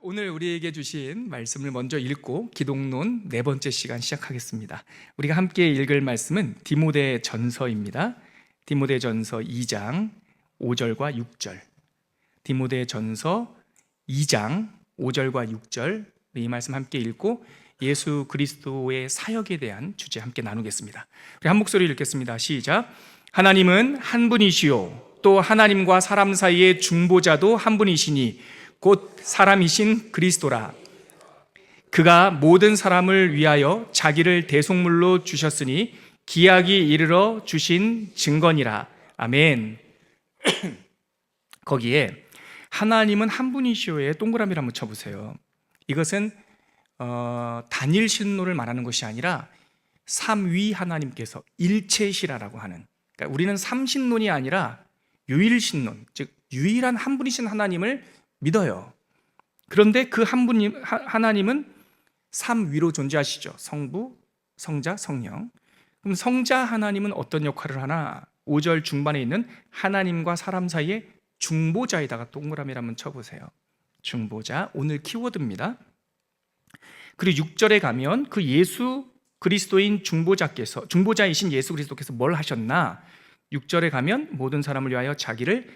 오늘 우리에게 주신 말씀을 먼저 읽고 기독론 네 번째 시간 시작하겠습니다. 우리가 함께 읽을 말씀은 디모데전서입니다. 디모데전서 2장 5절과 6절. 디모데전서 2장 5절과 6절. 이 말씀 함께 읽고 예수 그리스도의 사역에 대한 주제 함께 나누겠습니다. 우리 한 목소리 읽겠습니다. 시작. 하나님은 한 분이시요 또 하나님과 사람 사이의 중보자도 한 분이시니 곧 사람이신 그리스도라. 그가 모든 사람을 위하여 자기를 대속물로 주셨으니 기약이 이르러 주신 증거니라. 아멘. 거기에 하나님은 한 분이시오에 동그라미를 한번 쳐보세요. 이것은 단일 신론을 말하는 것이 아니라 삼위 하나님께서 일체시라라고 하는, 그러니까 우리는 삼신론이 아니라 유일신론, 즉 유일한 한 분이신 하나님을 믿어요. 그런데 그 한 분이 하나님은 삼위로 존재하시죠. 성부, 성자, 성령. 그럼 성자 하나님은 어떤 역할을 하나? 5절 중반에 있는 하나님과 사람 사이의 중보자에다가 동그라미를 한번 쳐보세요. 중보자, 오늘 키워드입니다. 그리고 6절에 가면 그 예수 그리스도인 중보자이신 예수 그리스도께서 뭘 하셨나? 6절에 가면 모든 사람을 위하여 자기를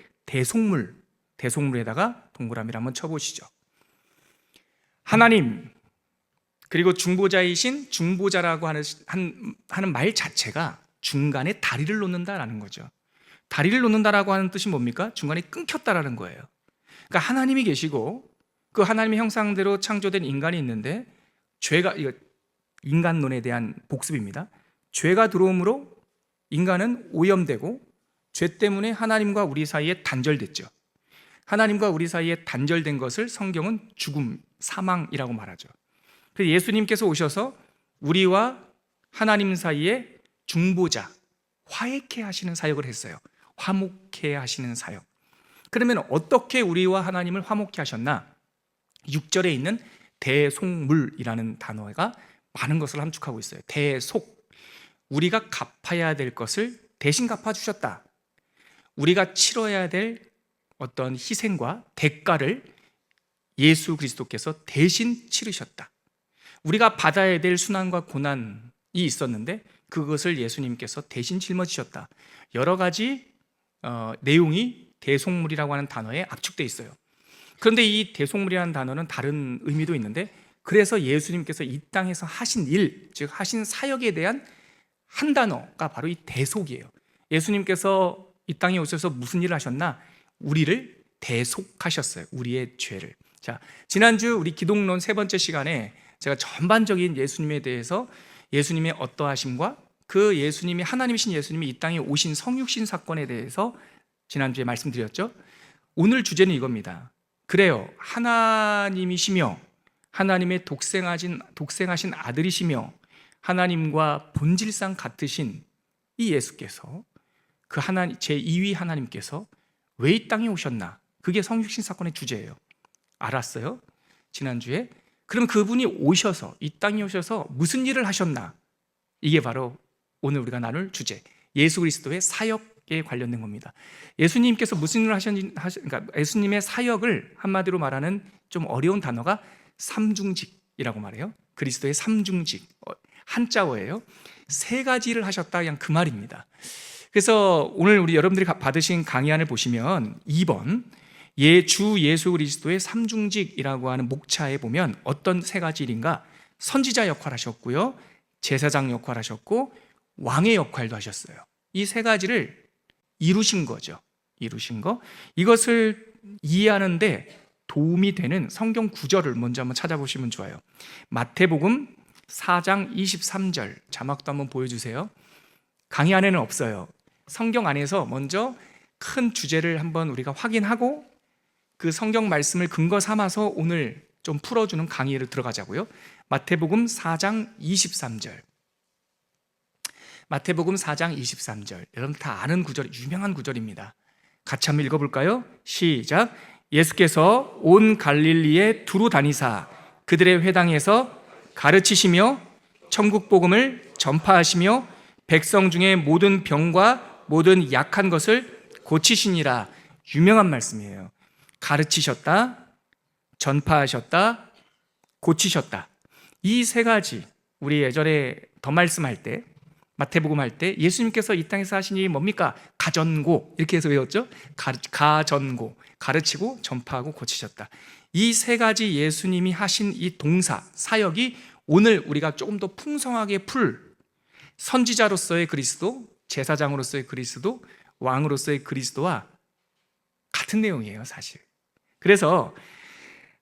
대속물에다가 동그라미를 한번 쳐보시죠. 하나님 그리고 중보자이신 중보자라고 하는 말 자체가 중간에 다리를 놓는다라는 거죠. 다리를 놓는다라고 하는 뜻이 뭡니까? 중간에 끊겼다라는 거예요. 그러니까 하나님이 계시고 그 하나님의 형상대로 창조된 인간이 있는데, 죄가, 이거 인간론에 대한 복습입니다. 죄가 들어옴으로 인간은 오염되고 죄 때문에 하나님과 우리 사이에 단절됐죠. 하나님과 우리 사이에 단절된 것을 성경은 죽음, 사망이라고 말하죠. 그래서 예수님께서 오셔서 우리와 하나님 사이에 중보자, 화해케 하시는 사역을 했어요. 화목케 하시는 사역. 그러면 어떻게 우리와 하나님을 화목케 하셨나? 6절에 있는 대속물이라는 단어가 많은 것을 함축하고 있어요. 대속, 우리가 갚아야 될 것을 대신 갚아주셨다. 우리가 치러야 될 어떤 희생과 대가를 예수 그리스도께서 대신 치르셨다. 우리가 받아야 될 순환과 고난이 있었는데 그것을 예수님께서 대신 짊어지셨다. 여러 가지 내용이 대속물이라고 하는 단어에 압축되어 있어요. 그런데 이 대속물이라는 단어는 다른 의미도 있는데, 그래서 예수님께서 이 땅에서 하신 일, 즉 하신 사역에 대한 한 단어가 바로 이 대속이에요. 예수님께서 이 땅에 오셔서 무슨 일을 하셨나? 우리를 대속하셨어요. 우리의 죄를. 자, 지난주 우리 기독론 세 번째 시간에 제가 전반적인 예수님에 대해서, 예수님의 어떠하심과 그 예수님이, 하나님이신 예수님이 이 땅에 오신 성육신 사건에 대해서 지난주에 말씀드렸죠. 오늘 주제는 이겁니다. 그래요, 하나님이시며 하나님의 독생하신 아들이시며 하나님과 본질상 같으신 이 예수께서, 그 하나님, 제2위 하나님께서 왜 이 땅에 오셨나? 그게 성육신 사건의 주제예요. 알았어요? 지난주에. 그럼 그분이 오셔서, 이 땅에 오셔서 무슨 일을 하셨나? 이게 바로 오늘 우리가 나눌 주제, 예수 그리스도의 사역에 관련된 겁니다. 예수님께서 무슨 일을 그러니까 예수님의 사역을 한마디로 말하는 좀 어려운 단어가 삼중직이라고 말해요. 그리스도의 삼중직, 한자어예요. 세 가지를 하셨다, 그냥 그 말입니다. 그래서 오늘 우리 여러분들이 받으신 강의안을 보시면 2번 주 예수 그리스도의 삼중직이라고 하는 목차에 보면 어떤 세 가지 일인가? 선지자 역할 하셨고요, 제사장 역할 하셨고, 왕의 역할도 하셨어요. 이 세 가지를 이루신 거죠. 이루신 거. 이것을 이해하는데 도움이 되는 성경 구절을 먼저 한번 찾아보시면 좋아요. 마태복음 4장 23절, 자막도 한번 보여주세요. 강의 안에는 없어요. 성경 안에서 먼저 큰 주제를 한번 우리가 확인하고 그 성경 말씀을 근거 삼아서 오늘 좀 풀어주는 강의를 들어가자고요. 마태복음 4장 23절. 마태복음 4장 23절. 여러분 다 아는 구절, 유명한 구절입니다. 같이 한번 읽어볼까요? 시작. 예수께서 온 갈릴리에 두루 다니사 그들의 회당에서 가르치시며 천국 복음을 전파하시며 백성 중에 모든 병과 모든 약한 것을 고치시니라. 유명한 말씀이에요. 가르치셨다, 전파하셨다, 고치셨다. 이 세 가지, 우리 예전에 더 말씀할 때, 마태복음 할 때 예수님께서 이 땅에서 하신 일이 뭡니까? 가전고, 이렇게 해서 외웠죠? 가전고, 가르치고 전파하고 고치셨다. 이 세 가지 예수님이 하신 이 동사, 사역이 오늘 우리가 조금 더 풍성하게 풀 선지자로서의 그리스도, 제사장으로서의 그리스도, 왕으로서의 그리스도와 같은 내용이에요, 사실. 그래서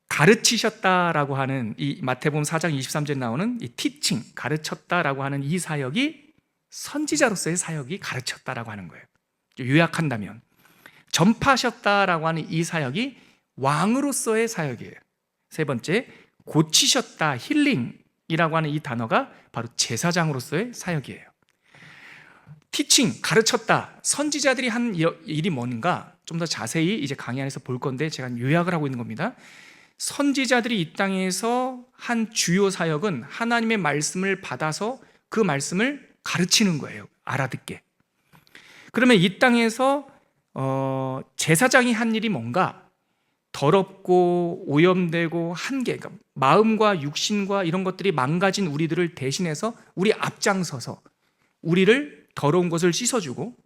가르치셨다라고 하는 이 마태복음 4장 23절에 나오는 이 티칭, 가르쳤다라고 하는 이 사역이 선지자로서의 사역이 가르쳤다라고 하는 거예요. 요약한다면 전파하셨다라고 하는 이 사역이 왕으로서의 사역이에요. 세 번째, 고치셨다, 힐링이라고 하는 이 단어가 바로 제사장으로서의 사역이에요. 티칭, 가르쳤다, 선지자들이 한 일이 뭔가 좀 더 자세히 이제 강의 안에서 볼 건데 제가 요약을 하고 있는 겁니다. 선지자들이 이 땅에서 한 주요 사역은 하나님의 말씀을 받아서 그 말씀을 가르치는 거예요. 알아듣게. 그러면 이 땅에서 제사장이 한 일이 뭔가 더럽고 오염되고 한계, 그러니까 마음과 육신과 이런 것들이 망가진 우리들을 대신해서 우리 앞장서서 우리를 더러운 것을 씻어주고,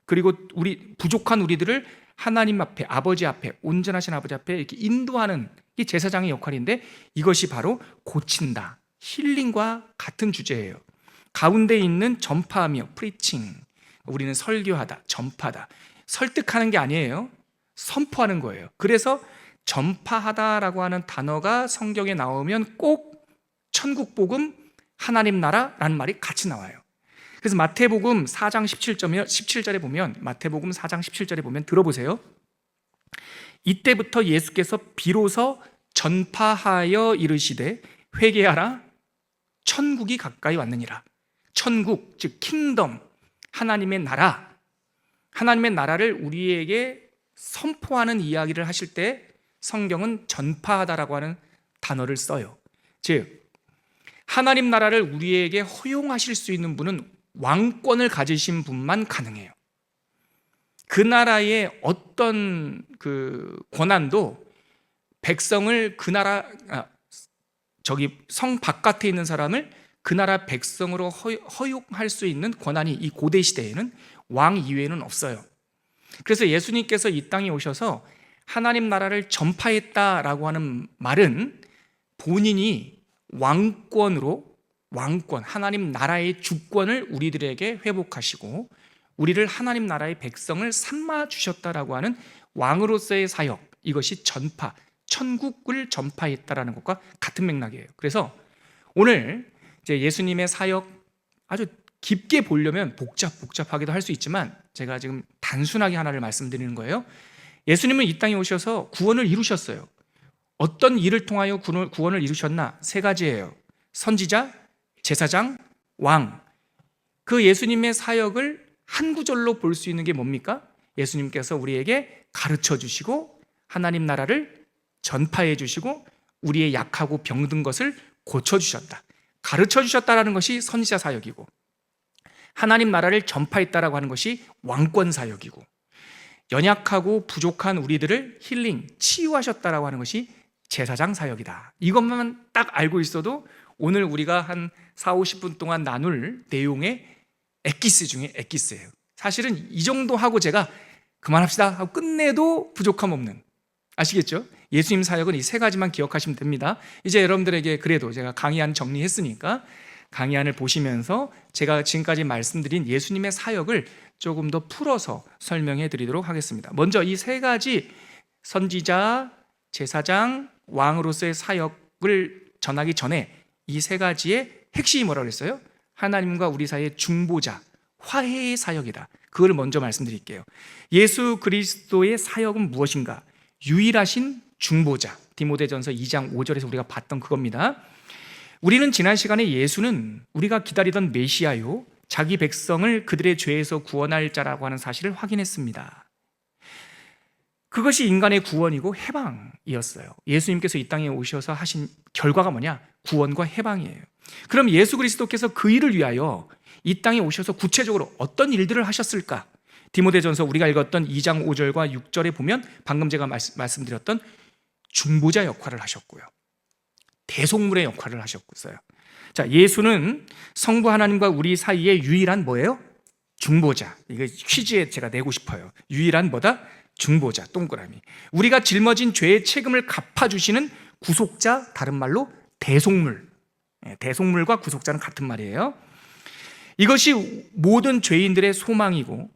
그리고 우리 부족한 우리들을 하나님 앞에, 아버지 앞에, 온전하신 아버지 앞에 이렇게 인도하는 이 제사장의 역할인데, 이것이 바로 고친다, 힐링과 같은 주제예요. 가운데 있는 전파하며, 프리칭, 우리는 설교하다, 전파다, 설득하는 게 아니에요. 선포하는 거예요. 그래서 전파하다라고 하는 단어가 성경에 나오면 꼭 천국 복음, 하나님 나라라는 말이 같이 나와요. 그래서 마태복음 4장 17절에 보면, 마태복음 4장 17절에 보면 들어보세요. 이때부터 예수께서 비로소 전파하여 이르시되 회개하라, 천국이 가까이 왔느니라. 천국, 즉 킹덤, 하나님의 나라, 하나님의 나라를 우리에게 선포하는 이야기를 하실 때 성경은 전파하다라고 하는 단어를 써요. 즉 하나님 나라를 우리에게 허용하실 수 있는 분은 왕권을 가지신 분만 가능해요. 그 나라의 어떤 그 권한도 백성을 그 나라, 성 바깥에 있는 사람을 그 나라 백성으로 허용할 수 있는 권한이 이 고대 시대에는 왕 이외에는 없어요. 그래서 예수님께서 이 땅에 오셔서 하나님 나라를 전파했다라고 하는 말은 본인이 왕권, 하나님 나라의 주권을 우리들에게 회복하시고 우리를 하나님 나라의 백성을 삼아 주셨다라고 하는 왕으로서의 사역, 이것이 전파, 천국을 전파했다라는 것과 같은 맥락이에요. 그래서 오늘 이제 예수님의 사역 아주 깊게 보려면 복잡하기도 할 수 있지만 제가 지금 단순하게 하나를 말씀드리는 거예요. 예수님은 이 땅에 오셔서 구원을 이루셨어요. 어떤 일을 통하여 구원을 이루셨나? 세 가지예요. 선지자, 제사장, 왕. 그 예수님의 사역을 한 구절로 볼 수 있는 게 뭡니까? 예수님께서 우리에게 가르쳐 주시고 하나님 나라를 전파해 주시고 우리의 약하고 병든 것을 고쳐 주셨다. 가르쳐 주셨다라는 것이 선지자 사역이고, 하나님 나라를 전파했다라고 하는 것이 왕권 사역이고, 연약하고 부족한 우리들을 힐링, 치유하셨다라고 하는 것이 제사장 사역이다. 이것만 딱 알고 있어도 오늘 우리가 한 40-50분 동안 나눌 내용의 엑기스 중에 엑기스예요. 사실은 이 정도 하고 제가 그만합시다 하고 끝내도 부족함 없는, 아시겠죠? 예수님 사역은 이 세 가지만 기억하시면 됩니다. 이제 여러분들에게 그래도 제가 강의안 정리했으니까 강의안을 보시면서 제가 지금까지 말씀드린 예수님의 사역을 조금 더 풀어서 설명해 드리도록 하겠습니다. 먼저 이 세 가지 선지자, 제사장, 왕으로서의 사역을 전하기 전에 이 세 가지의 핵심이 뭐라고 그랬어요? 하나님과 우리 사이의 중보자, 화해의 사역이다. 그걸 먼저 말씀드릴게요. 예수 그리스도의 사역은 무엇인가? 유일하신 중보자. 디모데전서 2장 5절에서 우리가 봤던 그겁니다. 우리는 지난 시간에 예수는 우리가 기다리던 메시아요, 자기 백성을 그들의 죄에서 구원할 자라고 하는 사실을 확인했습니다. 그것이 인간의 구원이고 해방이었어요. 예수님께서 이 땅에 오셔서 하신 결과가 뭐냐? 구원과 해방이에요. 그럼 예수 그리스도께서 그 일을 위하여 이 땅에 오셔서 구체적으로 어떤 일들을 하셨을까? 디모데전서 우리가 읽었던 2장 5절과 6절에 보면 방금 제가 말씀드렸던 중보자 역할을 하셨고요. 대속물의 역할을 하셨어요. 자, 예수는 성부 하나님과 우리 사이의 유일한 뭐예요? 중보자. 이거 퀴즈에 제가 내고 싶어요. 유일한 뭐다? 중보자, 동그라미. 우리가 짊어진 죄의 책임을 갚아주시는 구속자, 다른 말로 대속물. 대속물과 구속자는 같은 말이에요. 이것이 모든 죄인들의 소망이고,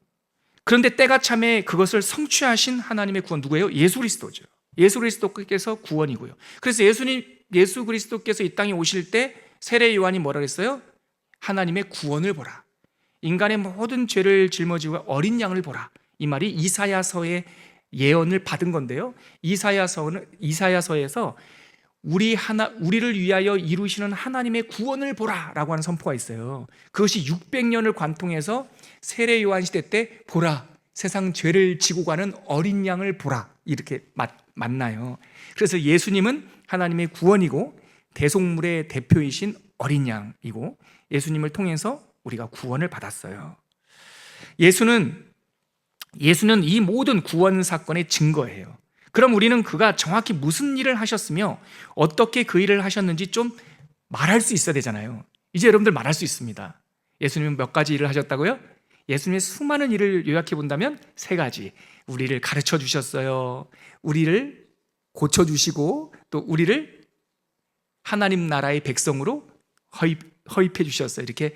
그런데 때가 참에 그것을 성취하신 하나님의 구원, 누구예요? 예수 그리스도죠. 예수 그리스도께서 구원이고요. 그래서 예수 그리스도께서 이 땅에 오실 때 세례 요한이 뭐라 그랬어요? 하나님의 구원을 보라. 인간의 모든 죄를 짊어지고 어린 양을 보라. 이 말이 이사야서의 예언을 받은 건데요. 이사야서에서 우리를 위하여 이루시는 하나님의 구원을 보라라고 하는 선포가 있어요. 그것이 600년을 관통해서 세례 요한 시대 때 보라, 세상 죄를 지고 가는 어린 양을 보라, 이렇게 만나요. 그래서 예수님은 하나님의 구원이고 대속물의 대표이신 어린 양이고, 예수님을 통해서 우리가 구원을 받았어요. 예수는 이 모든 구원 사건의 증거예요. 그럼 우리는 그가 정확히 무슨 일을 하셨으며 어떻게 그 일을 하셨는지 좀 말할 수 있어야 되잖아요. 이제 여러분들 말할 수 있습니다. 예수님은 몇 가지 일을 하셨다고요? 예수님의 수많은 일을 요약해 본다면 3가지. 우리를 가르쳐 주셨어요. 우리를 고쳐주시고, 또 우리를 하나님 나라의 백성으로 허입해 주셨어요. 이렇게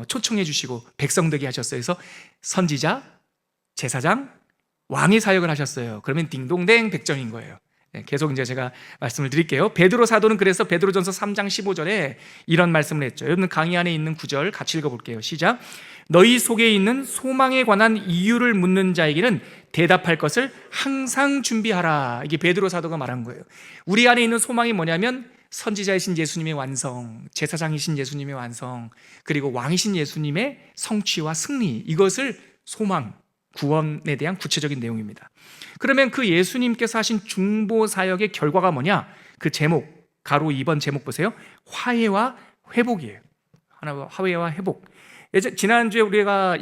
초청해 주시고 백성 되게 하셨어요. 그래서 선지자, 제사장, 왕의 사역을 하셨어요. 그러면 딩동댕 100점인 거예요. 계속 이제 제가 말씀을 드릴게요. 베드로 사도는 그래서 베드로전서 3장 15절에 이런 말씀을 했죠. 여러분 강의 안에 있는 구절 같이 읽어볼게요. 시작. 너희 속에 있는 소망에 관한 이유를 묻는 자에게는 대답할 것을 항상 준비하라. 이게 베드로 사도가 말한 거예요. 우리 안에 있는 소망이 뭐냐면 선지자이신 예수님의 완성, 제사장이신 예수님의 완성, 그리고 왕이신 예수님의 성취와 승리, 이것을 소망, 구원에 대한 구체적인 내용입니다. 그러면 그 예수님께서 하신 중보 사역의 결과가 뭐냐? 그 제목, 가로 2번 제목 보세요. 화해와 회복이에요. 화해와 회복. 지난주에 우리가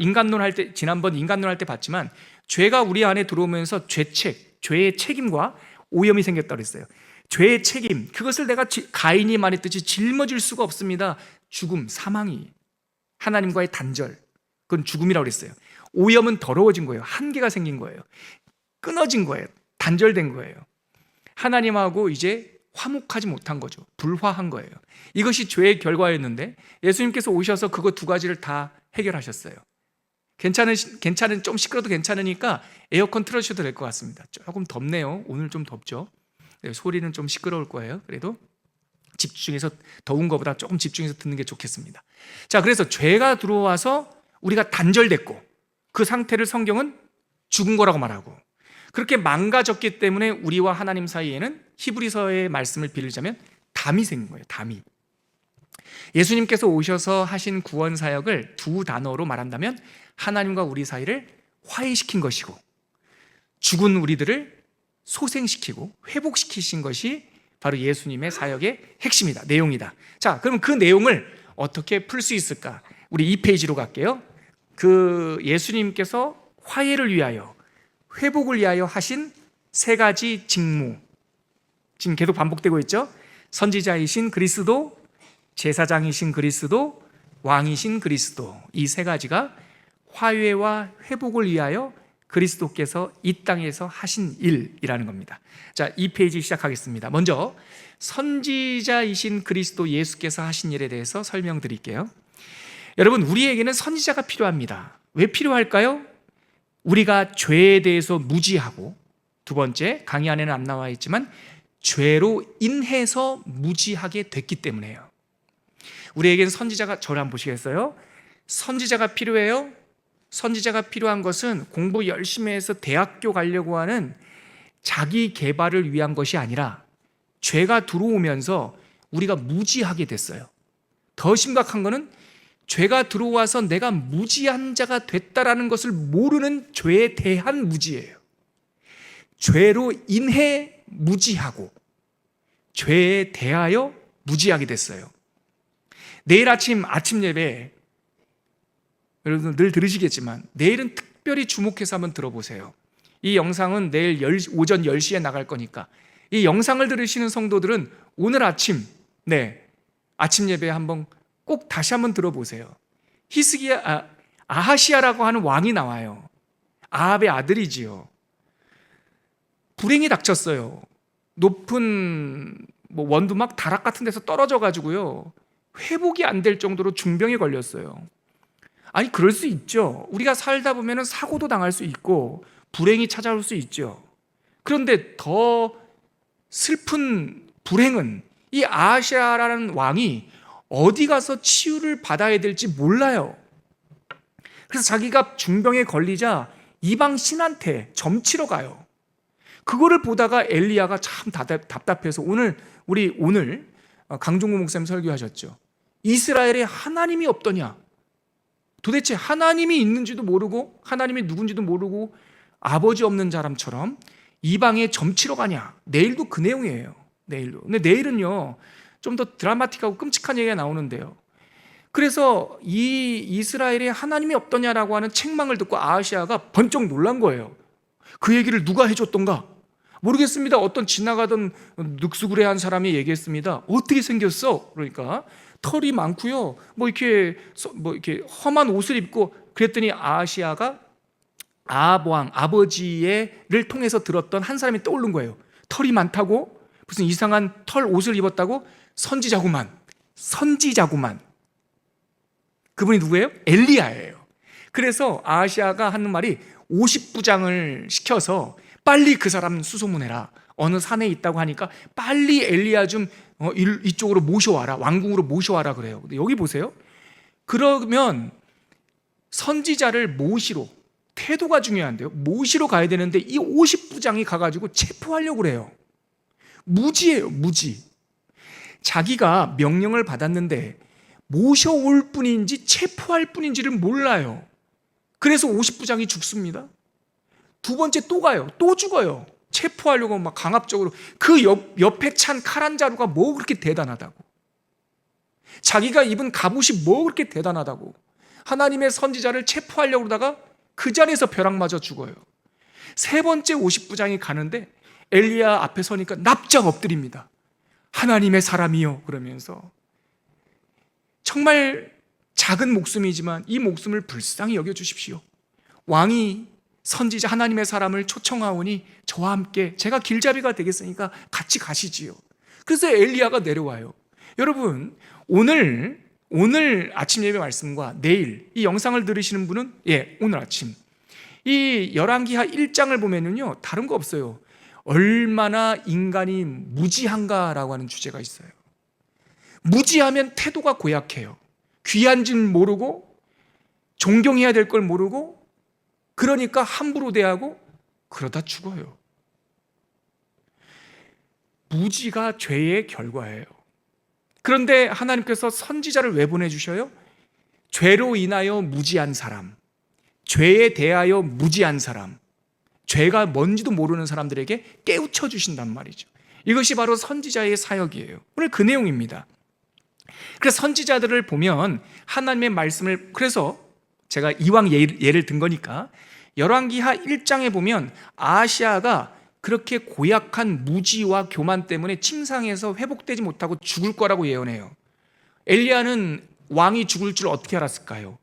지난번 인간론 할 때 봤지만, 죄가 우리 안에 들어오면서 죄의 책임과 오염이 생겼다고 그랬어요. 죄의 책임, 그것을 내가 가인이 말했듯이 짊어질 수가 없습니다. 죽음, 사망이, 하나님과의 단절, 그건 죽음이라고 그랬어요. 오염은 더러워진 거예요. 한계가 생긴 거예요. 끊어진 거예요. 단절된 거예요. 하나님하고 이제 화목하지 못한 거죠. 불화한 거예요. 이것이 죄의 결과였는데 예수님께서 오셔서 그거 2가지를 다 해결하셨어요. 괜찮은 좀 시끄러도 괜찮으니까 에어컨 틀어주셔도 될 것 같습니다. 조금 덥네요. 오늘 좀 덥죠. 소리는 좀 시끄러울 거예요. 그래도 집중해서, 더운 것보다 조금 집중해서 듣는 게 좋겠습니다. 자, 그래서 죄가 들어와서 우리가 단절됐고, 그 상태를 성경은 죽은 거라고 말하고, 그렇게 망가졌기 때문에 우리와 하나님 사이에는 히브리서의 말씀을 빌리자면 담이 생긴 거예요. 담이. 예수님께서 오셔서 하신 구원 사역을 2 단어로 말한다면 하나님과 우리 사이를 화해시킨 것이고, 죽은 우리들을 소생시키고 회복시키신 것이 바로 예수님의 사역의 핵심이다, 내용이다. 자, 그럼 그 내용을 어떻게 풀 수 있을까? 우리 2페이지로 갈게요. 그 예수님께서 화해를 위하여, 회복을 위하여 하신 3가지 직무, 지금 계속 반복되고 있죠. 선지자이신 그리스도, 제사장이신 그리스도, 왕이신 그리스도, 이 3가지가 화해와 회복을 위하여 그리스도께서 이 땅에서 하신 일이라는 겁니다. 자, 2페이지 시작하겠습니다. 먼저 선지자이신 그리스도 예수께서 하신 일에 대해서 설명드릴게요. 여러분, 우리에게는 선지자가 필요합니다. 왜 필요할까요? 우리가 죄에 대해서 무지하고, 2번째, 강의 안에는 안 나와 있지만 죄로 인해서 무지하게 됐기 때문에요. 우리에게는 선지자가, 저를 한번 보시겠어요? 선지자가 필요해요. 선지자가 필요한 것은 공부 열심히 해서 대학교 가려고 하는 자기 개발을 위한 것이 아니라 죄가 들어오면서 우리가 무지하게 됐어요. 더 심각한 것은 죄가 들어와서 내가 무지한 자가 됐다라는 것을 모르는 죄에 대한 무지예요. 죄로 인해 무지하고 죄에 대하여 무지하게 됐어요. 내일 아침 예배, 여러분 늘 들으시겠지만 내일은 특별히 주목해서 한번 들어보세요. 이 영상은 내일 오전 10시에 나갈 거니까 이 영상을 들으시는 성도들은 오늘 아침, 아침 예배에 한번 꼭 다시 한번 들어보세요. 아하시아라고 하는 왕이 나와요. 아합의 아들이지요. 불행이 닥쳤어요. 높은 원두막 다락 같은 데서 떨어져 가지고요, 회복이 안 될 정도로 중병에 걸렸어요. 아니, 그럴 수 있죠. 우리가 살다 보면 사고도 당할 수 있고 불행이 찾아올 수 있죠. 그런데 더 슬픈 불행은 이 아하시아라는 왕이 어디 가서 치유를 받아야 될지 몰라요. 그래서 자기가 중병에 걸리자 이방 신한테 점치러 가요. 그거를 보다가 엘리야가 참 답답해서 오늘 강종구 목사님 설교하셨죠. 이스라엘에 하나님이 없더냐? 도대체 하나님이 있는지도 모르고 하나님이 누군지도 모르고 아버지 없는 사람처럼 이방에 점치러 가냐? 내일도 그 내용이에요. 내일도. 근데 내일은요, 좀 더 드라마틱하고 끔찍한 얘기가 나오는데요. 그래서 이 이스라엘에 하나님이 없더냐라고 하는 책망을 듣고 아하시아가 번쩍 놀란 거예요. 그 얘기를 누가 해줬던가? 모르겠습니다. 어떤 지나가던 늑수구레한 사람이 얘기했습니다. 어떻게 생겼어? 그러니까 털이 많고요. 이렇게 험한 옷을 입고, 그랬더니 아하시아가 아합 왕 아버지를 통해서 들었던 한 사람이 떠오른 거예요. 털이 많다고? 무슨 이상한 털 옷을 입었다고? 선지자구만. 그분이 누구예요? 엘리야예요. 그래서 아하시아가 하는 말이 50부장을 시켜서 빨리 그 사람 수소문해라. 어느 산에 있다고 하니까 빨리 엘리야 좀 이쪽으로 모셔와라. 왕궁으로 모셔와라 그래요. 근데 여기 보세요. 그러면 선지자를 모시러, 태도가 중요한데요, 모시러 가야 되는데 이 50부장이 가가지고 체포하려고 그래요. 무지예요, 무지. 자기가 명령을 받았는데 모셔올 뿐인지 체포할 뿐인지를 몰라요. 그래서 50부장이 죽습니다. 두 번째 또 가요. 또 죽어요. 체포하려고 막 강압적으로. 그 옆에 찬 칼 한 자루가 뭐 그렇게 대단하다고. 자기가 입은 갑옷이 뭐 그렇게 대단하다고. 하나님의 선지자를 체포하려고 그러다가 그 자리에서 벼락 맞아 죽어요. 세 번째 50부장이 가는데 엘리야 앞에 서니까 납작 엎드립니다. 하나님의 사람이요 그러면서. 정말 작은 목숨이지만 이 목숨을 불쌍히 여겨주십시오. 왕이 선지자 하나님의 사람을 초청하오니 저와 함께 제가 길잡이가 되겠으니까 같이 가시지요. 그래서 엘리야가 내려와요. 여러분, 오늘 아침 예배 말씀과 내일 이 영상을 들으시는 분은 오늘 아침 이 열왕기하 1장을 보면은요, 다른 거 없어요. 얼마나 인간이 무지한가라고 하는 주제가 있어요. 무지하면 태도가 고약해요. 귀한 줄 모르고 존경해야 될 걸 모르고, 그러니까 함부로 대하고 그러다 죽어요. 무지가 죄의 결과예요. 그런데 하나님께서 선지자를 왜 보내주셔요? 죄로 인하여 무지한 사람, 죄에 대하여 무지한 사람, 죄가 뭔지도 모르는 사람들에게 깨우쳐 주신단 말이죠. 이것이 바로 선지자의 사역이에요. 오늘 그 내용입니다. 그래서 선지자들을 보면 하나님의 말씀을, 그래서 제가 이왕 예를 든 거니까 열왕기하 1장에 보면 아하시아가 그렇게 고약한 무지와 교만 때문에 침상에서 회복되지 못하고 죽을 거라고 예언해요. 엘리야는 왕이 죽을 줄 어떻게 알았을까요?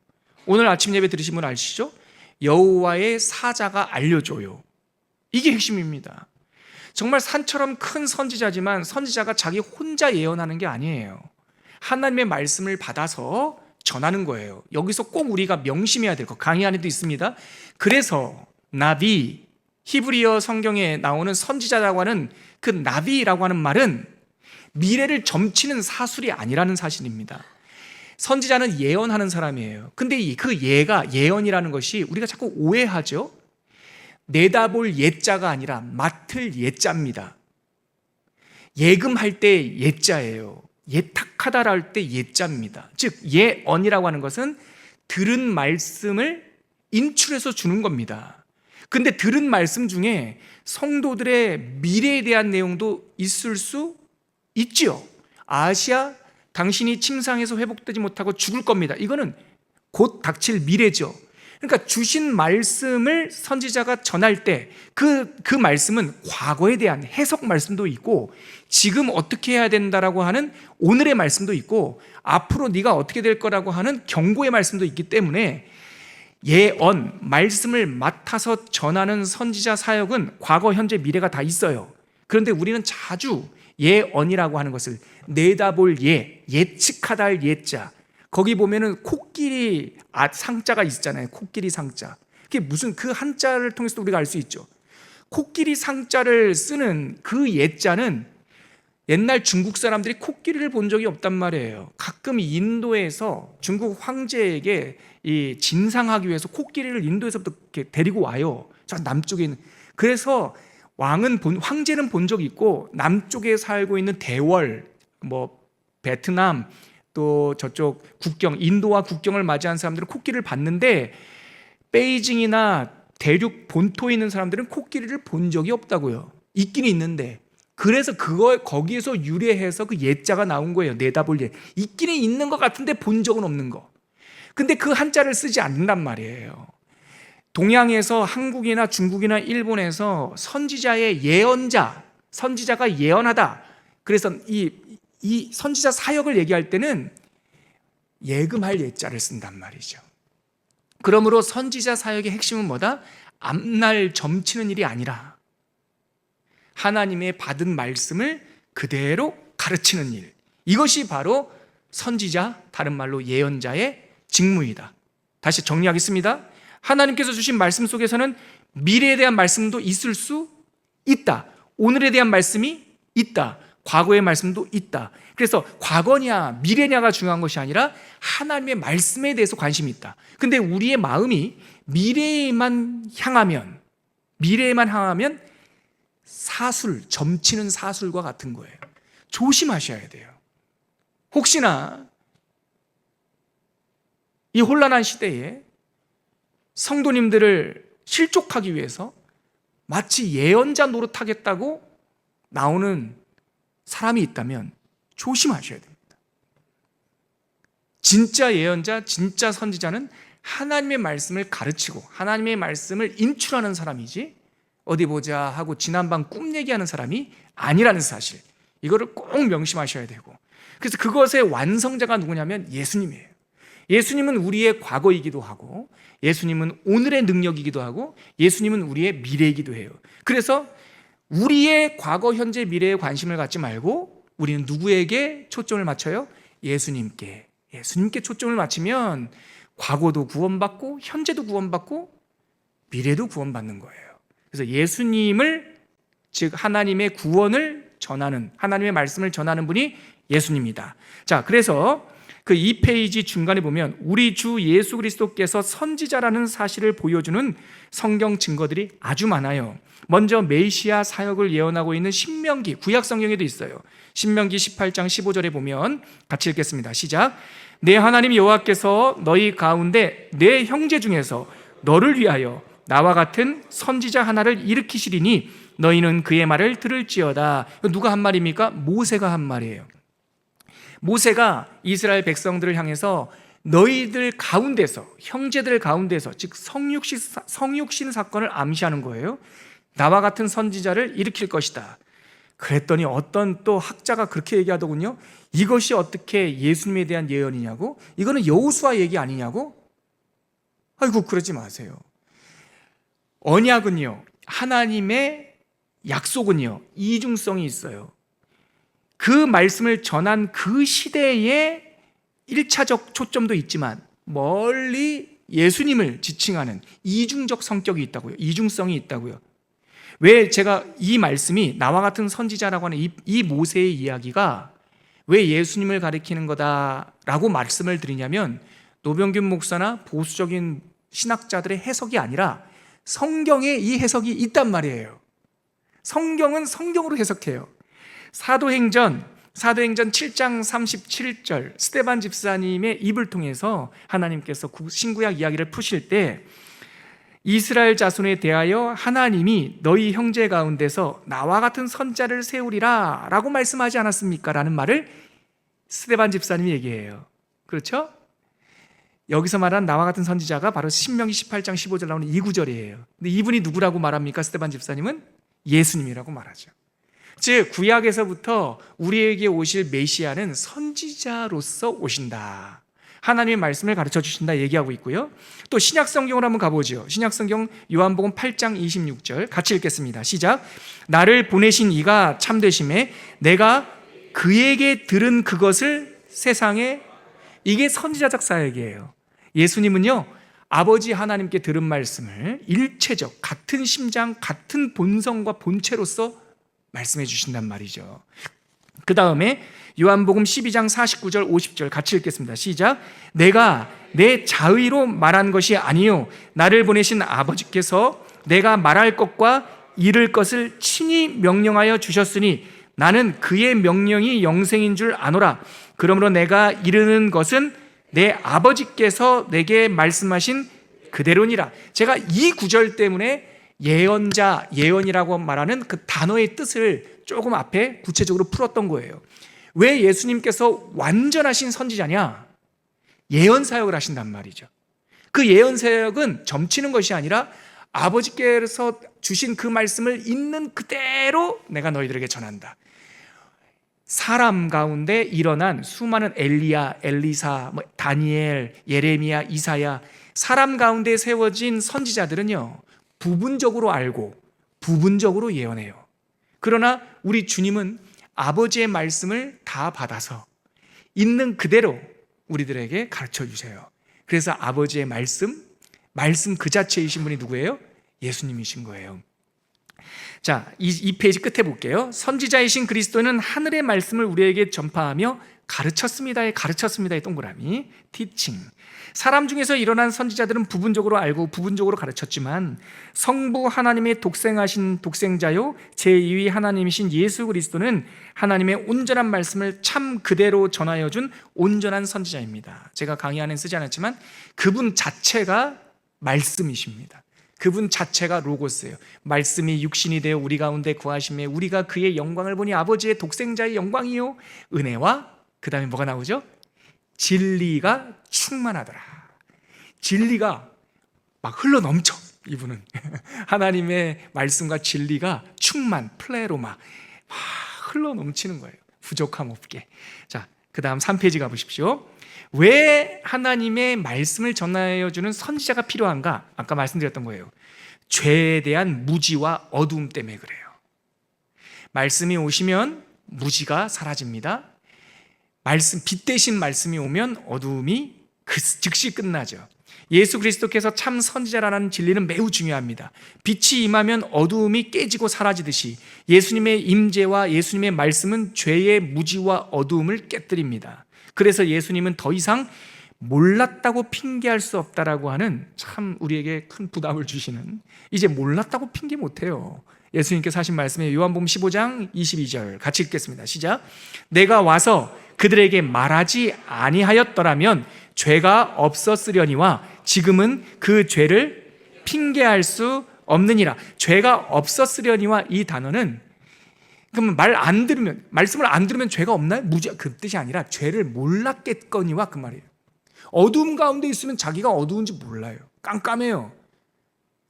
오늘 아침 예배 들으신 분 아시죠? 여호와의 사자가 알려줘요. 이게 핵심입니다. 정말 산처럼 큰 선지자지만 선지자가 자기 혼자 예언하는 게 아니에요. 하나님의 말씀을 받아서 전하는 거예요. 여기서 꼭 우리가 명심해야 될 것, 강의 안에도 있습니다. 그래서 나비, 히브리어 성경에 나오는 선지자라고 하는 그 나비라고 하는 말은 미래를 점치는 사술이 아니라는 사실입니다. 선지자는 예언하는 사람이에요. 근데 그 예언이라는 것이 우리가 자꾸 오해하죠. 내다볼 예자가 아니라 맡을 예자입니다. 예금할 때 예자예요. 예탁하다라 할 때 예자입니다. 즉 예언이라고 하는 것은 들은 말씀을 인출해서 주는 겁니다. 근데 들은 말씀 중에 성도들의 미래에 대한 내용도 있을 수 있죠. 아시아, 당신이 침상에서 회복되지 못하고 죽을 겁니다. 이거는 곧 닥칠 미래죠. 그러니까 주신 말씀을 선지자가 전할 때 그 말씀은 과거에 대한 해석 말씀도 있고, 지금 어떻게 해야 된다라고 하는 오늘의 말씀도 있고, 앞으로 네가 어떻게 될 거라고 하는 경고의 말씀도 있기 때문에 예언, 말씀을 맡아서 전하는 선지자 사역은 과거, 현재, 미래가 다 있어요. 그런데 우리는 자주 예언이라고 하는 것을 내다볼 예측하다 할 예자, 거기 보면은 코끼리 상자가 있잖아요. 코끼리 상자. 그게 무슨, 그 한자를 통해서 우리가 알 수 있죠. 코끼리 상자를 쓰는 그 예자는 옛날 중국 사람들이 코끼리를 본 적이 없단 말이에요. 가끔 인도에서 중국 황제에게 이 진상하기 위해서 코끼리를 인도에서부터 이렇게 데리고 와요. 저 남쪽에 있는. 그래서 황제는 본 적이 있고, 남쪽에 살고 있는 대월, 베트남, 또 저쪽 국경, 인도와 국경을 맞이한 사람들은 코끼리를 봤는데, 베이징이나 대륙 본토에 있는 사람들은 코끼리를 본 적이 없다고요. 있긴 있는데. 그래서 거기에서 유래해서 그 예자가 나온 거예요. 내다볼 예. 있기는 있는 것 같은데 본 적은 없는 거. 근데 그 한자를 쓰지 않는단 말이에요. 동양에서 한국이나 중국이나 일본에서 선지자의 예언자, 선지자가 예언하다. 그래서 이 선지자 사역을 얘기할 때는 예금할 예자를 쓴단 말이죠. 그러므로 선지자 사역의 핵심은 뭐다? 앞날 점치는 일이 아니라 하나님의 받은 말씀을 그대로 가르치는 일. 이것이 바로 선지자, 다른 말로 예언자의 직무이다. 다시 정리하겠습니다. 하나님께서 주신 말씀 속에서는 미래에 대한 말씀도 있을 수 있다. 오늘에 대한 말씀이 있다. 과거의 말씀도 있다. 그래서 과거냐 미래냐가 중요한 것이 아니라 하나님의 말씀에 대해서 관심이 있다. 근데 우리의 마음이 미래에만 향하면 점치는 사술과 같은 거예요. 조심하셔야 돼요. 혹시나 이 혼란한 시대에 성도님들을 실족하기 위해서 마치 예언자 노릇하겠다고 나오는 사람이 있다면 조심하셔야 됩니다. 진짜 예언자, 진짜 선지자는 하나님의 말씀을 가르치고 하나님의 말씀을 인출하는 사람이지, 어디 보자 하고 지난밤 꿈 얘기하는 사람이 아니라는 사실, 이거를 꼭 명심하셔야 되고, 그래서 그것의 완성자가 누구냐면 예수님이에요. 예수님은 우리의 과거이기도 하고, 예수님은 오늘의 능력이기도 하고, 예수님은 우리의 미래이기도 해요. 그래서 우리의 과거, 현재, 미래에 관심을 갖지 말고 우리는 누구에게 초점을 맞춰요? 예수님께 초점을 맞추면 과거도 구원받고 현재도 구원받고 미래도 구원받는 거예요. 그래서 예수님을, 즉 하나님의 구원을 전하는, 하나님의 말씀을 전하는 분이 예수님이다. 자, 그래서 그 2페이지 중간에 보면 우리 주 예수 그리스도께서 선지자라는 사실을 보여주는 성경 증거들이 아주 많아요. 먼저 메시아 사역을 예언하고 있는 신명기, 구약 성경에도 있어요. 신명기 18장 15절에 보면 같이 읽겠습니다. 시작. 내 하나님 여호와께서 너희 가운데 내 형제 중에서 너를 위하여 나와 같은 선지자 하나를 일으키시리니 너희는 그의 말을 들을지어다. 누가 한 말입니까? 모세가 한 말이에요. 모세가 이스라엘 백성들을 향해서 너희들 가운데서, 형제들 가운데서, 즉 성육신 사건을 암시하는 거예요. 나와 같은 선지자를 일으킬 것이다. 그랬더니 어떤 또 학자가 그렇게 얘기하더군요. 이것이 어떻게 예수님에 대한 예언이냐고? 이거는 여호수아 얘기 아니냐고? 아이고, 그러지 마세요. 언약은요, 하나님의 약속은요, 이중성이 있어요. 그 말씀을 전한 그 시대에 1차적 초점도 있지만 멀리 예수님을 지칭하는 이중적 성격이 있다고요. 이중성이 있다고요. 왜 제가 이 말씀이 나와 같은 선지자라고 하는 이 모세의 이야기가 왜 예수님을 가리키는 거다라고 말씀을 드리냐면, 노병균 목사나 보수적인 신학자들의 해석이 아니라 성경에 이 해석이 있단 말이에요. 성경은 성경으로 해석해요. 사도행전 7장 37절 스데반 집사님의 입을 통해서 하나님께서 신구약 이야기를 푸실 때 이스라엘 자손에 대하여 하나님이 너희 형제 가운데서 나와 같은 선자를 세우리라 라고 말씀하지 않았습니까? 라는 말을 스데반 집사님이 얘기해요. 그렇죠? 여기서 말한 나와 같은 선지자가 바로 신명기 18장 15절 나오는 이 구절이에요. 근데 이분이 누구라고 말합니까? 스데반 집사님은 예수님이라고 말하죠. 즉 구약에서부터 우리에게 오실 메시아는 선지자로서 오신다, 하나님의 말씀을 가르쳐 주신다 얘기하고 있고요. 또 신약 성경으로 한번 가보죠. 신약 성경 요한복음 8장 26절 같이 읽겠습니다. 시작. 나를 보내신 이가 참되심에 내가 그에게 들은 그것을 세상에, 이게 선지자적 사역이에요. 예수님은요, 아버지 하나님께 들은 말씀을 일체적, 같은 심장, 같은 본성과 본체로서 말씀해 주신단 말이죠. 그 다음에 요한복음 12장 49절 50절 같이 읽겠습니다. 시작. 내가 내 자의로 말한 것이 아니요 나를 보내신 아버지께서 내가 말할 것과 이를 것을 친히 명령하여 주셨으니 나는 그의 명령이 영생인 줄 아노라. 그러므로 내가 이르는 것은 내 아버지께서 내게 말씀하신 그대로니라. 제가 이 구절 때문에 예언자, 예언이라고 말하는 그 단어의 뜻을 조금 앞에 구체적으로 풀었던 거예요. 왜 예수님께서 완전하신 선지자냐? 예언 사역을 하신단 말이죠. 그 예언 사역은 점치는 것이 아니라 아버지께서 주신 그 말씀을 있는 그대로 내가 너희들에게 전한다. 사람 가운데 일어난 수많은 엘리야, 엘리사, 다니엘, 예레미야, 이사야, 사람 가운데 세워진 선지자들은요, 부분적으로 알고 부분적으로 예언해요. 그러나 우리 주님은 아버지의 말씀을 다 받아서 있는 그대로 우리들에게 가르쳐 주세요. 그래서 아버지의 말씀 그 자체이신 분이 누구예요? 예수님이신 거예요. 자, 이 페이지 끝에 볼게요. 선지자이신 그리스도는 하늘의 말씀을 우리에게 전파하며 가르쳤습니다의 동그라미, teaching. 사람 중에서 일어난 선지자들은 부분적으로 알고 부분적으로 가르쳤지만 성부 하나님의 독생하신 독생자요 제2위 하나님이신 예수 그리스도는 하나님의 온전한 말씀을 참 그대로 전하여 준 온전한 선지자입니다. 제가 강의 안에 쓰지 않았지만 그분 자체가 말씀이십니다. 그분 자체가 로고스예요. 말씀이 육신이 되어 우리 가운데 거하심에 우리가 그의 영광을 보니 아버지의 독생자의 영광이요 은혜와 그 다음에 뭐가 나오죠? 진리가 충만하더라. 진리가 막 흘러넘쳐. 이분은 하나님의 말씀과 진리가 충만, 플레로마 막 흘러넘치는 거예요. 부족함 없게. 자, 그 다음 3페이지 가보십시오. 왜 하나님의 말씀을 전하여 주는 선지자가 필요한가? 아까 말씀드렸던 거예요. 죄에 대한 무지와 어두움 때문에 그래요. 말씀이 오시면 무지가 사라집니다. 빛 대신 말씀이 오면 어두움이 즉시 끝나죠. 예수 그리스도께서 참 선지자라는 진리는 매우 중요합니다. 빛이 임하면 어두움이 깨지고 사라지듯이 예수님의 임재와 예수님의 말씀은 죄의 무지와 어두움을 깨뜨립니다. 그래서 예수님은 더 이상 몰랐다고 핑계할 수 없다라고 하는 참 우리에게 큰 부담을 주시는, 이제 몰랐다고 핑계 못해요. 예수님께서 하신 말씀에 요한복음 15장 22절 같이 읽겠습니다. 시작. 내가 와서 그들에게 말하지 아니하였더라면 죄가 없었으려니와 지금은 그 죄를 핑계할 수 없느니라. 죄가 없었으려니와 이 단어는 그러면 말씀을 안 들으면 죄가 없나요? 그 뜻이 아니라 죄를 몰랐겠거니와 그 말이에요. 어두움 가운데 있으면 자기가 어두운지 몰라요. 깜깜해요.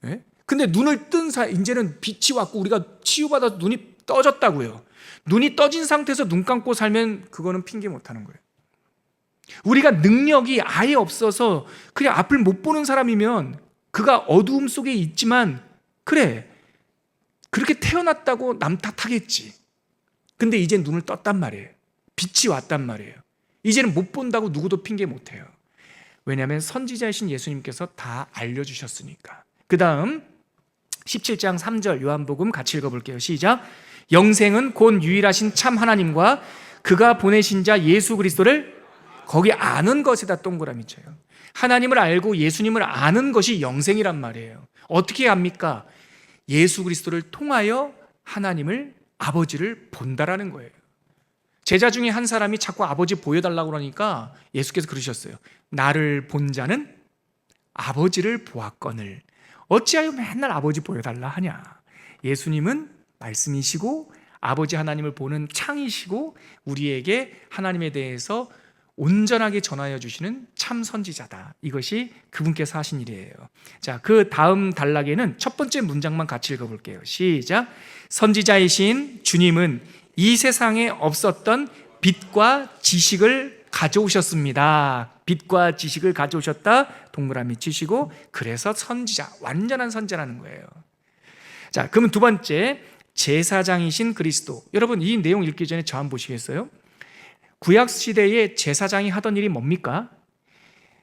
네? 근데 눈을 뜬 사이 이제는 빛이 왔고 우리가 치유받아서 눈이 떠졌다고요. 눈이 떠진 상태에서 눈 감고 살면 그거는 핑계 못하는 거예요. 우리가 능력이 아예 없어서 그냥 앞을 못 보는 사람이면 그가 어두움 속에 있지만 그래 그렇게 태어났다고 남 탓하겠지. 근데 이제 눈을 떴단 말이에요. 빛이 왔단 말이에요. 이제는 못 본다고 누구도 핑계 못해요. 왜냐하면 선지자이신 예수님께서 다 알려주셨으니까. 그 다음 17장 3절 요한복음 같이 읽어볼게요. 시작. 영생은 곧 유일하신 참 하나님과 그가 보내신 자 예수 그리스도를 거기 아는 것에다 동그라미 쳐요. 하나님을 알고 예수님을 아는 것이 영생이란 말이에요. 어떻게 합니까? 예수 그리스도를 통하여 하나님을, 아버지를 본다라는 거예요. 제자 중에 한 사람이 자꾸 아버지 보여달라고 그러니까 예수께서 그러셨어요. 나를 본 자는 아버지를 보았거늘 어찌하여 맨날 아버지 보여달라 하냐. 예수님은 말씀이시고 아버지 하나님을 보는 창이시고 우리에게 하나님에 대해서 온전하게 전하여 주시는 참 선지자다. 이것이 그분께서 하신 일이에요. 자, 그 다음 단락에는 첫 번째 문장만 같이 읽어볼게요. 시작. 선지자이신 주님은 이 세상에 없었던 빛과 지식을 가져오셨습니다. 빛과 지식을 가져오셨다. 동그라미 치시고, 그래서 선지자, 완전한 선지자라는 거예요. 자, 그러면 두 번째, 제사장이신 그리스도. 여러분, 이 내용 읽기 전에 저 한번 보시겠어요? 구약 시대에 제사장이 하던 일이 뭡니까?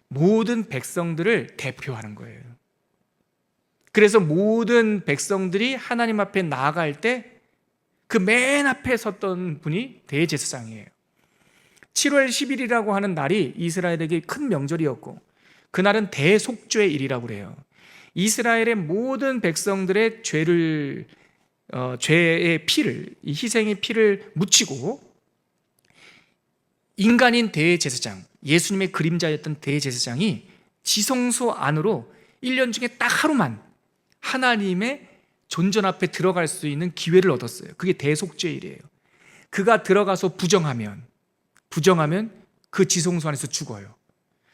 모든 백성들을 대표하는 거예요. 그래서 모든 백성들이 하나님 앞에 나아갈 때 그 맨 앞에 섰던 분이 대제사장이에요. 7월 10일이라고 하는 날이 이스라엘에게 큰 명절이었고, 그날은 대속죄의 일이라고 그래요. 이스라엘의 모든 백성들의 죄의 피를, 이 희생의 피를 묻히고, 인간인 대제사장, 예수님의 그림자였던 대제사장이 지성소 안으로 1년 중에 딱 하루만 하나님의 존전 앞에 들어갈 수 있는 기회를 얻었어요. 그게 대속죄일이에요. 그가 들어가서 부정하면 그 지성소 안에서 죽어요.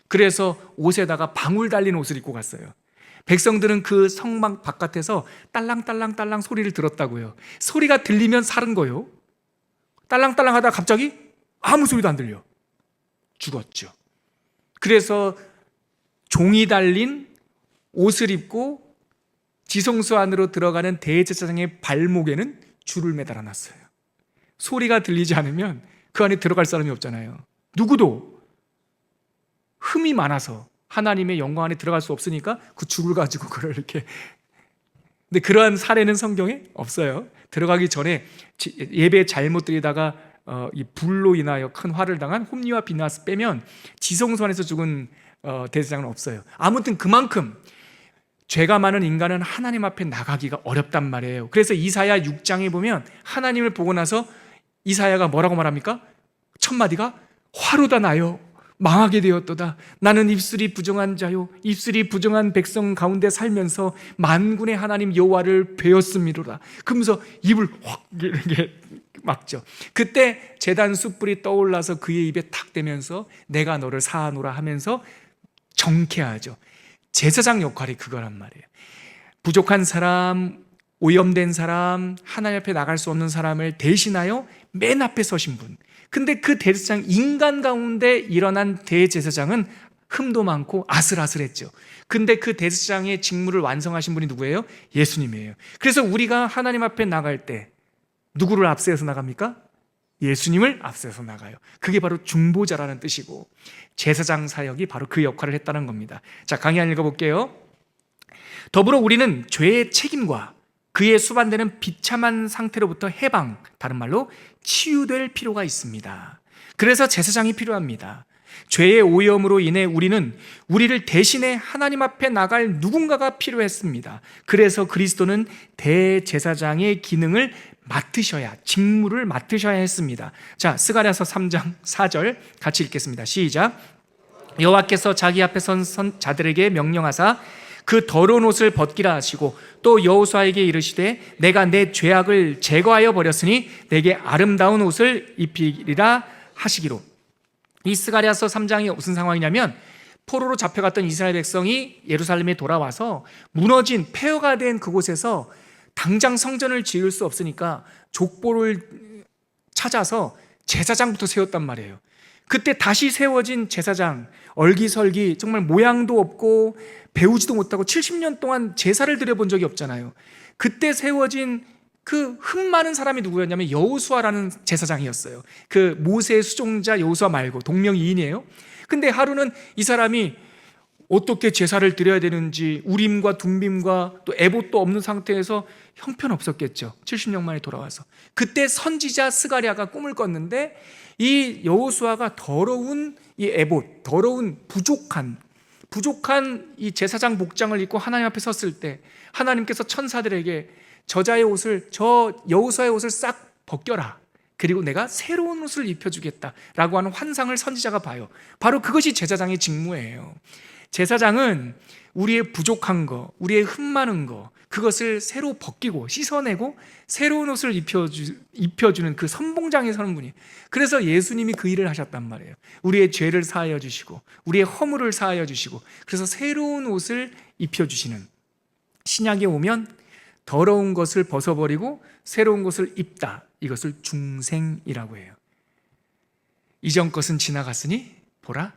그래서 옷에다가 방울 달린 옷을 입고 갔어요. 백성들은 그 성막 바깥에서 딸랑딸랑딸랑 소리를 들었다고요. 소리가 들리면 살은 거예요. 딸랑딸랑 하다가 갑자기 아무 소리도 안 들려. 죽었죠. 그래서 종이 달린 옷을 입고 지성소 안으로 들어가는 대제사장의 발목에는 줄을 매달아 놨어요. 소리가 들리지 않으면 그 안에 들어갈 사람이 없잖아요. 누구도 흠이 많아서 하나님의 영광 안에 들어갈 수 없으니까 그 줄을 가지고 그걸 이렇게. 근데 그러한 사례는 성경에 없어요. 들어가기 전에 예배 잘못 드리다가 이 불로 인하여 큰 화를 당한 홈리와 비나스 빼면 지성소 안에서 죽은 대제사장은 없어요. 아무튼 그만큼 죄가 많은 인간은 하나님 앞에 나가기가 어렵단 말이에요. 그래서 이사야 6장에 보면 하나님을 보고 나서 이사야가 뭐라고 말합니까? 첫 마디가 화로다 나요 망하게 되었도다. 나는 입술이 부정한 자요 입술이 부정한 백성 가운데 살면서 만군의 하나님 여호와를 배웠음이로라. 그러면서 입을 확 이렇게 막죠. 그때 제단 숯불이 떠올라서 그의 입에 탁 대면서 내가 너를 사하노라 하면서 정케하죠. 제사장 역할이 그거란 말이에요. 부족한 사람, 오염된 사람, 하나님 앞에 나갈 수 없는 사람을 대신하여 맨 앞에 서신 분. 근데 그 대제사장, 인간 가운데 일어난 대제사장은 흠도 많고 아슬아슬했죠. 근데 그 대제사장의 직무를 완성하신 분이 누구예요? 예수님이에요. 그래서 우리가 하나님 앞에 나갈 때 누구를 앞세워서 나갑니까? 예수님을 앞세워서 나가요. 그게 바로 중보자라는 뜻이고, 제사장 사역이 바로 그 역할을 했다는 겁니다. 자, 강의 한 읽어볼게요. 더불어 우리는 죄의 책임과 그에 수반되는 비참한 상태로부터 해방, 다른 말로 치유될 필요가 있습니다. 그래서 제사장이 필요합니다. 죄의 오염으로 인해 우리를 대신해 하나님 앞에 나갈 누군가가 필요했습니다. 그래서 그리스도는 대제사장의 기능을 맡으셔야, 직무를 맡으셔야 했습니다. 자, 스가랴서 3장 4절 같이 읽겠습니다. 시작. 여호와께서 자기 앞에 선 자들에게 명령하사 그 더러운 옷을 벗기라 하시고 또 여호수아에게 이르시되 내가 내 죄악을 제거하여 버렸으니 내게 아름다운 옷을 입히리라 하시기로. 이 스가랴서 3장이 무슨 상황이냐면, 포로로 잡혀갔던 이스라엘 백성이 예루살렘에 돌아와서 무너진 폐허가 된 그곳에서 당장 성전을 지을 수 없으니까 족보를 찾아서 제사장부터 세웠단 말이에요. 그때 다시 세워진 제사장, 얼기설기, 정말 모양도 없고 배우지도 못하고 70년 동안 제사를 드려본 적이 없잖아요. 그때 세워진 그 흠 많은 사람이 누구였냐면 여호수아라는 제사장이었어요. 그 모세의 수종자 여호수아 말고 동명이인이에요. 근데 하루는 이 사람이 어떻게 제사를 드려야 되는지, 우림과 둠빔과 또 에봇도 없는 상태에서 형편없었겠죠. 70년 만에 돌아와서. 그때 선지자 스가랴가 꿈을 꿨는데 이 여호수아가 더러운 이 에봇, 더러운 부족한 이 제사장 복장을 입고 하나님 앞에 섰을 때 하나님께서 천사들에게 저자의 옷을, 저 여호수아의 옷을 싹 벗겨라. 그리고 내가 새로운 옷을 입혀주겠다라고 하는 환상을 선지자가 봐요. 바로 그것이 제사장의 직무예요. 제사장은 우리의 부족한 거, 우리의 흠 많은 거, 그것을 새로 벗기고 씻어내고 새로운 옷을 입혀주는 그 선봉장에 서는 분이. 그래서 예수님이 그 일을 하셨단 말이에요. 우리의 죄를 사하여 주시고 우리의 허물을 사하여 주시고, 그래서 새로운 옷을 입혀주시는. 신약에 오면 더러운 것을 벗어버리고 새로운 것을 입다, 이것을 중생이라고 해요. 이전 것은 지나갔으니 보라,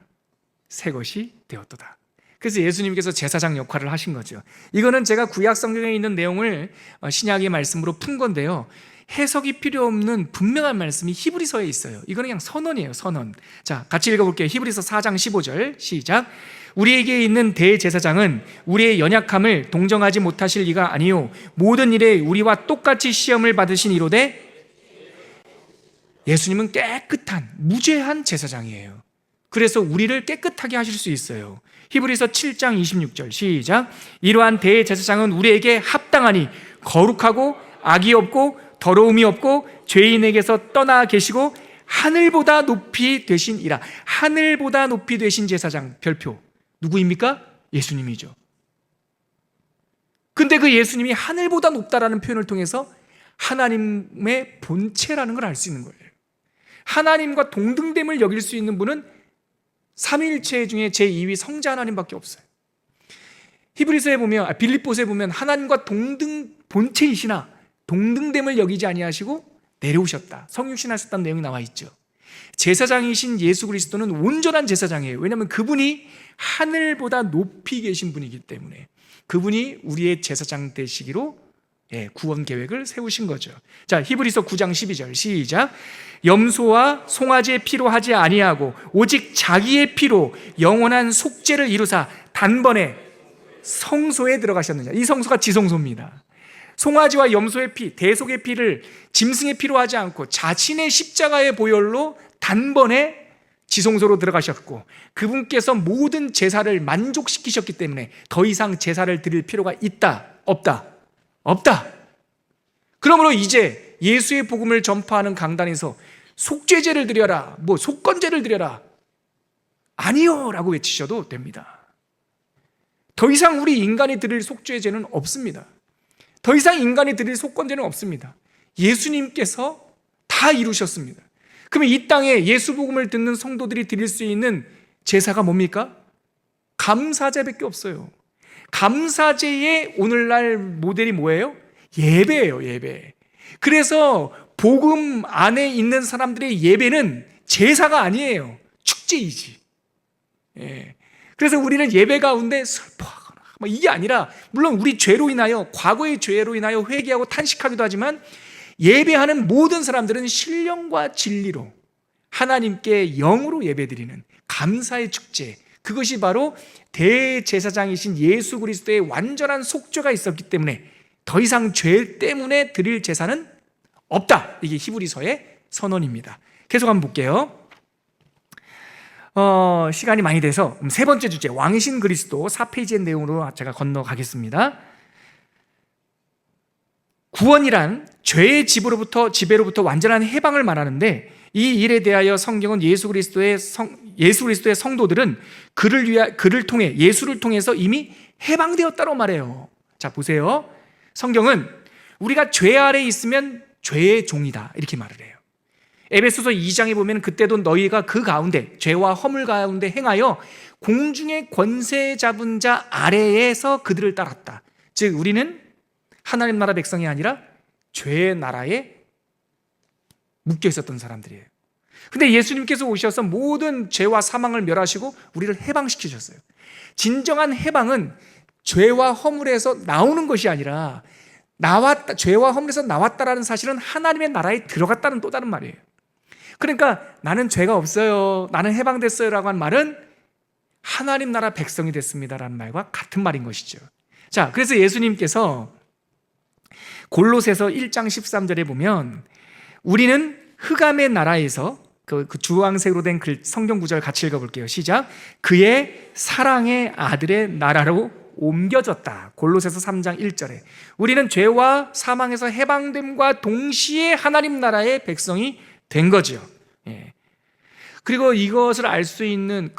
새 것이 되었도다. 그래서 예수님께서 제사장 역할을 하신 거죠. 이거는 제가 구약 성경에 있는 내용을 신약의 말씀으로 푼 건데요, 해석이 필요 없는 분명한 말씀이 히브리서에 있어요. 이거는 그냥 선언이에요, 선언. 자, 같이 읽어볼게요. 히브리서 4장 15절 시작. 우리에게 있는 대제사장은 우리의 연약함을 동정하지 못하실 이가 아니요 모든 일에 우리와 똑같이 시험을 받으신 이로되, 예수님은 깨끗한 무죄한 제사장이에요. 그래서 우리를 깨끗하게 하실 수 있어요. 히브리서 7장 26절 시작. 이러한 대제사장은 우리에게 합당하니 거룩하고 악이 없고 더러움이 없고 죄인에게서 떠나 계시고 하늘보다 높이 되신 이라. 하늘보다 높이 되신 제사장, 별표 누구입니까? 예수님이죠. 근데 그 예수님이 하늘보다 높다라는 표현을 통해서 하나님의 본체라는 걸 알 수 있는 거예요. 하나님과 동등됨을 여길 수 있는 분은 삼위일체 중에 제2위 성자 하나님밖에 없어요. 히브리서에 보면, 빌립보서에 보면 하나님과 동등 본체이시나 동등됨을 여기지 아니하시고 내려오셨다, 성육신하셨다는 내용이 나와 있죠. 제사장이신 예수 그리스도는 온전한 제사장이에요. 왜냐하면 그분이 하늘보다 높이 계신 분이기 때문에 그분이 우리의 제사장 되시기로 구원 계획을 세우신 거죠. 자, 히브리서 9장 12절 시작. 염소와 송아지의 피로 하지 아니하고 오직 자기의 피로 영원한 속죄를 이루사 단번에 성소에 들어가셨느냐. 이 성소가 지성소입니다. 송아지와 염소의 피, 대속의 피를 짐승의 피로 하지 않고 자신의 십자가의 보혈로 단번에 지성소로 들어가셨고, 그분께서 모든 제사를 만족시키셨기 때문에 더 이상 제사를 드릴 필요가 있다? 없다? 없다. 그러므로 이제 예수의 복음을 전파하는 강단에서 속죄제를 드려라, 뭐 속건제를 드려라, 아니요 라고 외치셔도 됩니다. 더 이상 우리 인간이 드릴 속죄제는 없습니다. 더 이상 인간이 드릴 속건제는 없습니다. 예수님께서 다 이루셨습니다. 그러면 이 땅에 예수 복음을 듣는 성도들이 드릴 수 있는 제사가 뭡니까? 감사제밖에 없어요. 감사제의 오늘날 모델이 뭐예요? 예배예요, 예배. 그래서 복음 안에 있는 사람들의 예배는 제사가 아니에요. 축제이지. 그래서 우리는 예배 가운데 슬퍼하거나 이게 아니라, 물론 우리 죄로 인하여, 과거의 죄로 인하여 회개하고 탄식하기도 하지만 예배하는 모든 사람들은 신령과 진리로 하나님께 영으로 예배드리는 감사의 축제, 그것이 바로 대제사장이신 예수 그리스도의 완전한 속죄가 있었기 때문에 더 이상 죄 때문에 드릴 제사는 없다. 이게 히브리서의 선언입니다. 계속 한번 볼게요. 시간이 많이 돼서 세 번째 주제, 왕이신 그리스도 4페이지의 내용으로 제가 건너가겠습니다. 구원이란 죄의 지배로부터 완전한 해방을 말하는데, 이 일에 대하여 성경은 예수 그리스도의 성도들은 그를 통해, 예수를 통해서 이미 해방되었다고 말해요. 자, 보세요. 성경은 우리가 죄 아래 있으면 죄의 종이다 이렇게 말을 해요. 에베소서 2장에 보면 그때도 너희가 그 가운데, 죄와 허물 가운데 행하여 공중의 권세 잡은 자 아래에서 그들을 따랐다. 즉 우리는 하나님 나라 백성이 아니라 죄의 나라에 묶여 있었던 사람들이에요. 근데 예수님께서 오셔서 모든 죄와 사망을 멸하시고 우리를 해방시키셨어요. 진정한 해방은 죄와 허물에서 나오는 것이 아니라, 죄와 허물에서 나왔다라는 사실은 하나님의 나라에 들어갔다는 또 다른 말이에요. 그러니까 나는 죄가 없어요, 나는 해방됐어요 라고 한 말은 하나님 나라 백성이 됐습니다라는 말과 같은 말인 것이죠. 자, 그래서 예수님께서 골로새서 1장 13절에 보면 우리는 흑암의 나라에서, 그 주황색으로 된 성경 구절 같이 읽어볼게요. 시작. 그의 사랑의 아들의 나라로 옮겨졌다. 골로새서 3장 1절에 우리는 죄와 사망에서 해방됨과 동시에 하나님 나라의 백성이 된 거죠. 그리고 이것을 알 수 있는,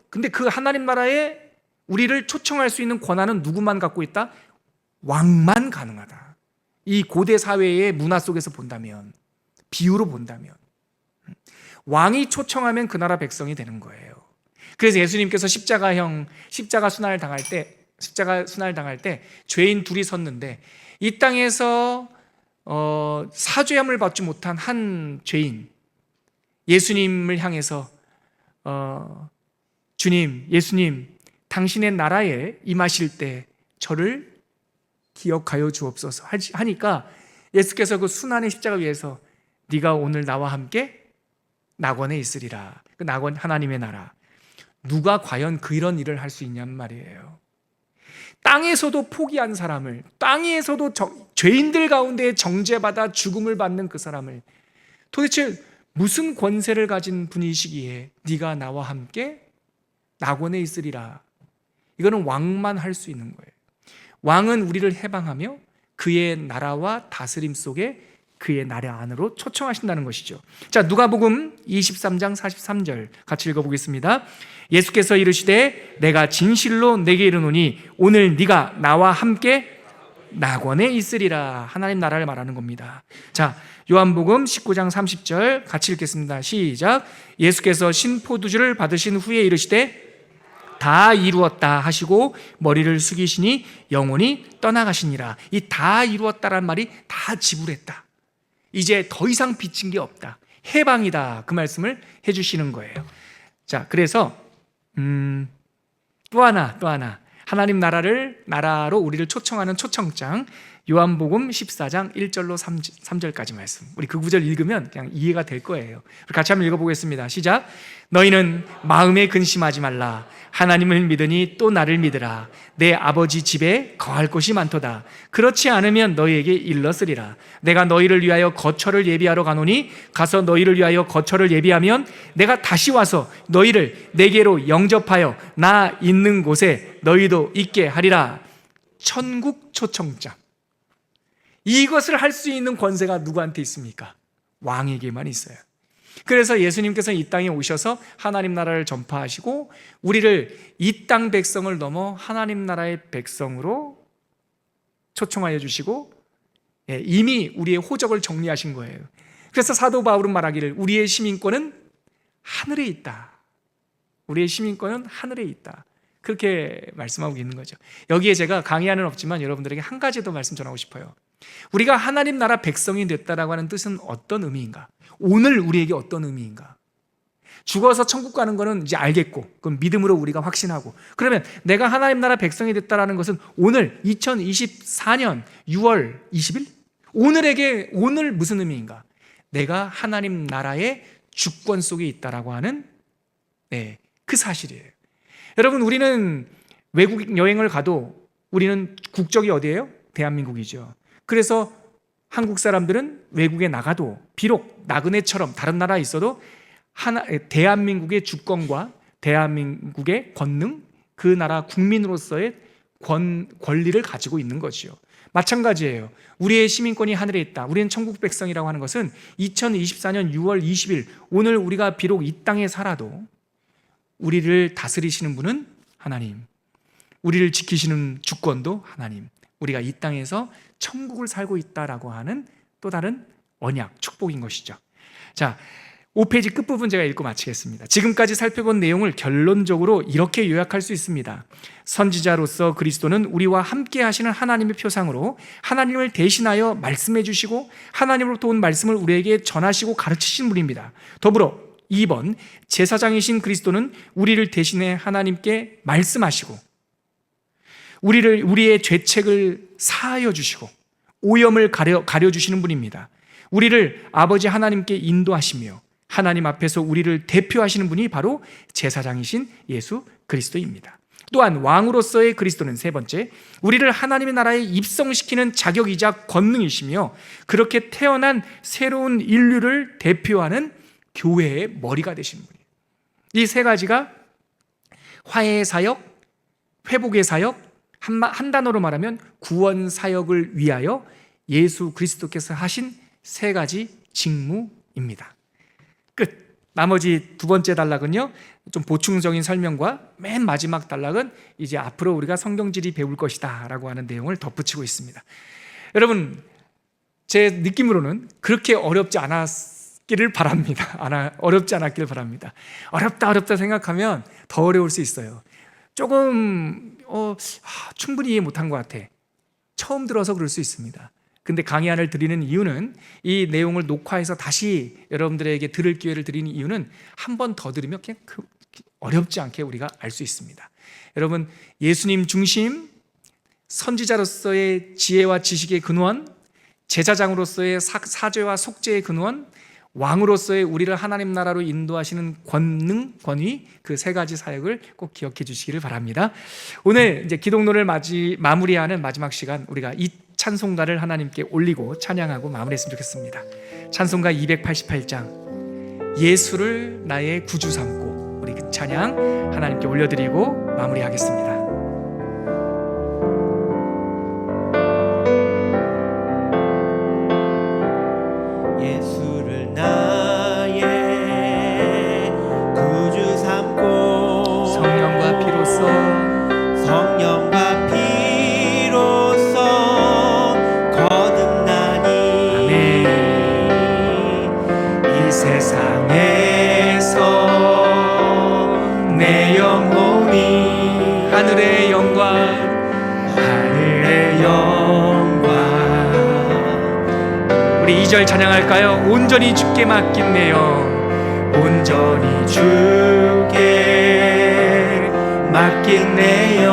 근데 그 하나님 나라의 우리를 초청할 수 있는 권한은 누구만 갖고 있다? 왕만 가능하다. 이 고대 사회의 문화 속에서 본다면, 비유로 본다면 왕이 초청하면 그 나라 백성이 되는 거예요. 그래서 예수님께서 십자가 순환을 당할 때 죄인 둘이 섰는데, 이 땅에서 사죄함을 받지 못한 한 죄인 예수님을 향해서 주님, 예수님, 당신의 나라에 임하실 때 저를 기억하여 주옵소서 하니까 예수께서 그 순환의 십자가 위에서 네가 오늘 나와 함께 낙원에 있으리라. 그 낙원, 하나님의 나라. 누가 과연 그런 일을 할 수 있냔 말이에요. 땅에서도 포기한 사람을, 땅에서도 죄인들 가운데 정죄받아 죽음을 받는 그 사람을 도대체 무슨 권세를 가진 분이시기에 네가 나와 함께 낙원에 있으리라. 이거는 왕만 할 수 있는 거예요. 왕은 우리를 해방하며 그의 나라와 다스림 속에 그의 나라 안으로 초청하신다는 것이죠. 자, 누가복음 23장 43절 같이 읽어보겠습니다. 예수께서 이르시되 내가 진실로 내게 이르노니 오늘 네가 나와 함께 낙원에 있으리라. 하나님 나라를 말하는 겁니다. 자, 요한복음 19장 30절 같이 읽겠습니다. 시작. 예수께서 신포도주를 받으신 후에 이르시되 다 이루었다 하시고 머리를 숙이시니 영혼이 떠나가시니라. 이 다 이루었다란 말이 다 지불했다. 이제 더 이상 빚진 게 없다. 해방이다. 그 말씀을 해주시는 거예요. 자, 그래서 또 하나 하나님 나라로 우리를 초청하는 초청장, 요한복음 14장 1절로 3절까지 말씀. 우리 그 구절 읽으면 그냥 이해가 될 거예요. 같이 한번 읽어보겠습니다. 시작. 너희는 마음에 근심하지 말라. 하나님을 믿으니 또 나를 믿으라. 내 아버지 집에 거할 곳이 많도다. 그렇지 않으면 너희에게 일렀으리라. 내가 너희를 위하여 거처를 예비하러 가노니 가서 너희를 위하여 거처를 예비하면 내가 다시 와서 너희를 내게로 영접하여 나 있는 곳에 너희도 있게 하리라. 천국 초청장. 이것을 할 수 있는 권세가 누구한테 있습니까? 왕에게만 있어요. 그래서 예수님께서 이 땅에 오셔서 하나님 나라를 전파하시고 우리를 이 땅 백성을 넘어 하나님 나라의 백성으로 초청하여 주시고 이미 우리의 호적을 정리하신 거예요. 그래서 사도 바울은 말하기를 우리의 시민권은 하늘에 있다. 우리의 시민권은 하늘에 있다. 그렇게 말씀하고 있는 거죠. 여기에 제가 강의하는 없지만 여러분들에게 한 가지 더 말씀 전하고 싶어요. 우리가 하나님 나라 백성이 됐다라고 하는 뜻은 어떤 의미인가? 오늘 우리에게 어떤 의미인가? 죽어서 천국 가는 거는 이제 알겠고, 그건 믿음으로 우리가 확신하고, 그러면 내가 하나님 나라 백성이 됐다라는 것은 오늘 2024년 6월 20일? 오늘 무슨 의미인가? 내가 하나님 나라의 주권 속에 있다라고 하는 그 사실이에요. 여러분, 우리는 외국 여행을 가도 우리는 국적이 어디예요? 대한민국이죠. 그래서 한국 사람들은 외국에 나가도 비록 나그네처럼 다른 나라에 있어도 대한민국의 주권과 대한민국의 권능, 그 나라 국민으로서의 권리를 가지고 있는 것이요. 마찬가지예요. 우리의 시민권이 하늘에 있다. 우리는 천국 백성이라고 하는 것은 2024년 6월 20일 오늘 우리가 비록 이 땅에 살아도 우리를 다스리시는 분은 하나님, 우리를 지키시는 주권도 하나님, 우리가 이 땅에서 천국을 살고 있다라고 하는 또 다른 언약, 축복인 것이죠. 자, 5페이지 끝부분 제가 읽고 마치겠습니다. 지금까지 살펴본 내용을 결론적으로 이렇게 요약할 수 있습니다. 선지자로서 그리스도는 우리와 함께 하시는 하나님의 표상으로 하나님을 대신하여 말씀해 주시고 하나님으로부터 온 말씀을 우리에게 전하시고 가르치신 분입니다. 더불어 2번, 제사장이신 그리스도는 우리를 대신해 하나님께 말씀하시고 우리의 죄책을 사하여 주시고 오염을 가려주시는 분입니다. 우리를 아버지 하나님께 인도하시며 하나님 앞에서 우리를 대표하시는 분이 바로 제사장이신 예수 그리스도입니다. 또한 왕으로서의 그리스도는 세 번째, 우리를 하나님의 나라에 입성시키는 자격이자 권능이시며 그렇게 태어난 새로운 인류를 대표하는 교회의 머리가 되시는 분이에요. 이 세 가지가 화해의 사역, 회복의 사역, 한 단어로 말하면 구원 사역을 위하여 예수 그리스도께서 하신 세 가지 직무입니다. 끝. 나머지 두 번째 단락은요, 좀 보충적인 설명과 맨 마지막 단락은 이제 앞으로 우리가 성경지리 배울 것이다 라고 하는 내용을 덧붙이고 있습니다. 여러분, 제 느낌으로는 그렇게 어렵지 않았기를 바랍니다. 어렵지 않았기를 바랍니다. 어렵다 생각하면 더 어려울 수 있어요. 조금 충분히 이해 못한 것 같아. 처음 들어서 그럴 수 있습니다. 근데 강의안을 드리는 이유는, 이 내용을 녹화해서 다시 여러분들에게 들을 기회를 드리는 이유는 한 번 더 들으면 그냥 어렵지 않게 우리가 알 수 있습니다. 여러분, 예수님 중심, 선지자로서의 지혜와 지식의 근원, 제사장으로서의 사죄와 속죄의 근원, 왕으로서의 우리를 하나님 나라로 인도하시는 권능, 권위, 그 세 가지 사역을 꼭 기억해 주시기를 바랍니다. 오늘 이제 기독론을 마무리하는 마지막 시간, 우리가 이 찬송가를 하나님께 올리고 찬양하고 마무리했으면 좋겠습니다. 찬송가 288장, 예수를 나의 구주 삼고, 우리 그 찬양 하나님께 올려드리고 마무리하겠습니다. 예수를 나의 구주 삼고, 성령과 피로써 거듭나니, 아멘. 이 세상에서 내 영혼이 하늘의 영광 우리 2절 찬양할까요? 온전히 주께 맡긴 내 영, 온전히 주께 맡긴 내 영,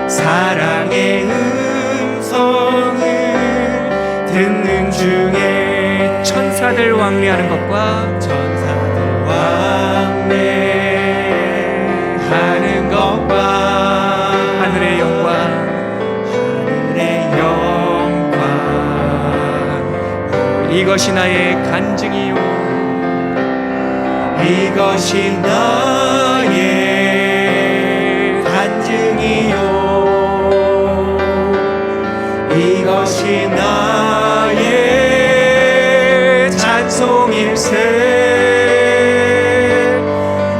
사랑의 음성을 듣는 중에 천사들 왕래하는 것과 하는 것과 하늘의 영광 이것이 나의 간증이요, 이것이 나의 간증이요, 이것이 나의 찬송일세.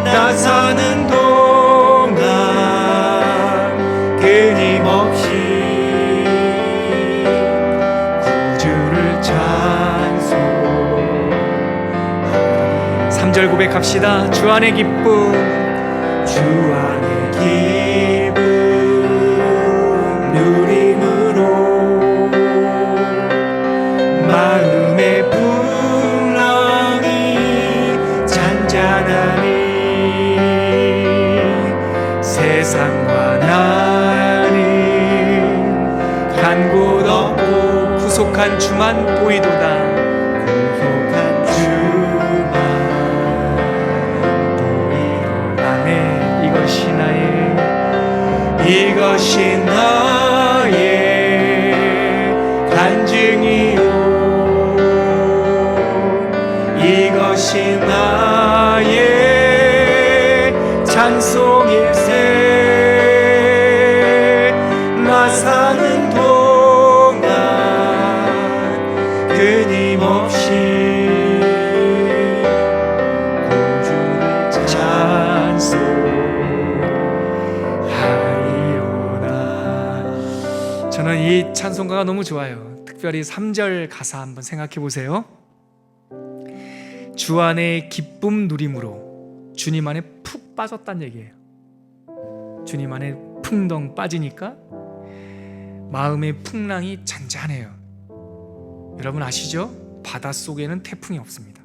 나 사는 동안 끊임없이 구주를 찬송. 3절 고백합시다. 주 안의 기쁨, 주 안의 기쁨 누림으로 마음의 풍랑이 잔잔하니, 세상과 나는 간 곳 없고 구속한 주만 보이도다. 구속한 주만 보이도다. 아멘. 이것이 나의 간증이요, 이것이 나의 찬송일세. 나 사는 동안 끊임없이 구주를 찬송하리로다. 저는 이 찬송가가 너무 좋아요. 특별히 3절 가사 한번 생각해 보세요. 주 안에 기쁨 누림으로, 주님 안에 푹 빠졌단 얘기예요. 주님 안에 풍덩 빠지니까 마음의 풍랑이 잔잔해요. 여러분 아시죠? 바닷속에는 태풍이 없습니다.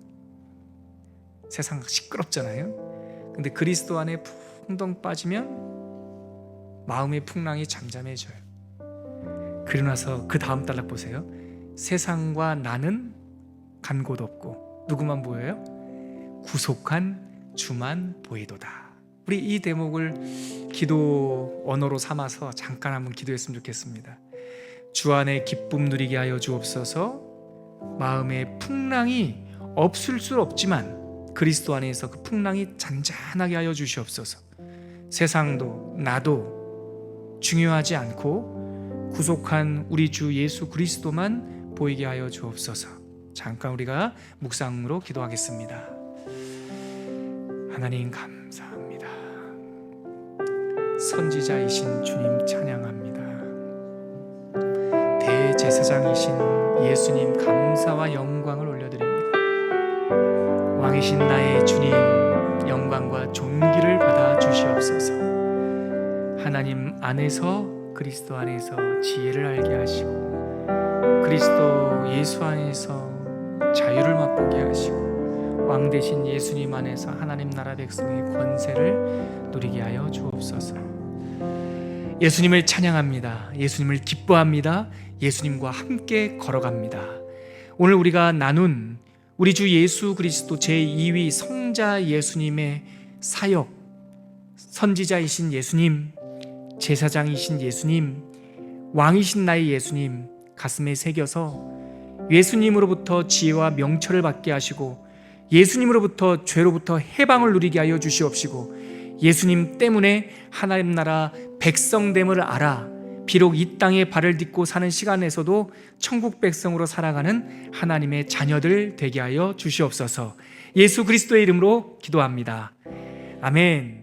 세상 시끄럽잖아요. 근데 그리스도 안에 풍덩 빠지면 마음의 풍랑이 잠잠해져요. 그러고 나서 그 다음 단락 보세요. 세상과 나는 간 곳 없고 누구만 보여요? 구속한 주만 보이도다. 우리 이 대목을 기도 언어로 삼아서 잠깐 한번 기도했으면 좋겠습니다. 주 안에 기쁨 누리게 하여 주옵소서. 마음의 풍랑이 없을 수 없지만 그리스도 안에서 그 풍랑이 잔잔하게 하여 주시옵소서. 세상도 나도 중요하지 않고 구속한 우리 주 예수 그리스도만 보이게 하여 주옵소서. 잠깐 우리가 묵상으로 기도하겠습니다. 하나님 감사합니다. 선지자이신 주님 찬양합니다. 대제사장이신 예수님 감사와 영광을 올려드립니다. 왕이신 나의 주님 영광과 존귀를 받아 주시옵소서. 하나님 안에서 그리스도 안에서 지혜를 알게 하시고 그리스도 예수 안에서 자유를 맛보게 하시고 왕 되신 예수님 안에서 하나님 나라 백성의 권세를 누리게 하여 주옵소서. 예수님을 찬양합니다. 예수님을 기뻐합니다. 예수님과 함께 걸어갑니다. 오늘 우리가 나눈 우리 주 예수 그리스도 제2위 성자 예수님의 사역, 선지자이신 예수님, 제사장이신 예수님, 왕이신 나의 예수님 가슴에 새겨서 예수님으로부터 지혜와 명철을 받게 하시고 예수님으로부터 죄로부터 해방을 누리게 하여 주시옵시고 예수님 때문에 하나님 나라 백성됨을 알아 비록 이 땅에 발을 딛고 사는 시간에서도 천국 백성으로 살아가는 하나님의 자녀들 되게 하여 주시옵소서. 예수 그리스도의 이름으로 기도합니다. 아멘.